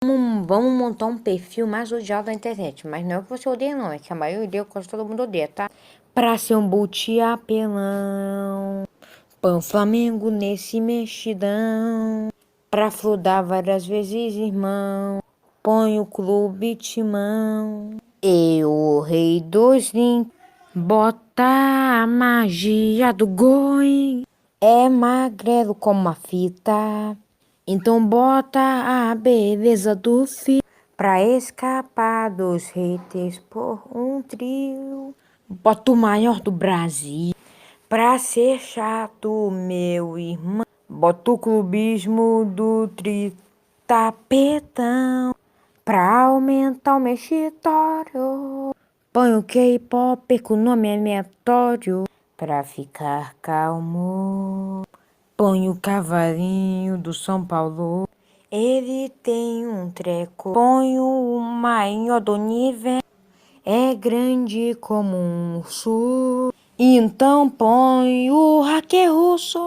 Vamos montar um perfil mais odiado da internet. Mas não é o que você odeia, não. É que a maioria, quase todo mundo odeia, tá? Pra ser um boot apelão. Pão Flamengo nesse mexidão. Pra fludar várias vezes, irmão. Põe o clube timão. Eu, o rei dos links. Bota a magia do goi. É magrelo como a fita. Então bota a beleza do filho pra escapar dos haters por um trio. Bota o maior do Brasil pra ser chato, meu irmão. Bota o clubismo do tritapetão pra aumentar o mexitório. Põe o K-pop com nome aleatório pra ficar calmo. Põe o cavalinho do São Paulo. Ele tem um treco. Põe o maior do universo. É grande como um urso. Então põe o hacker russo.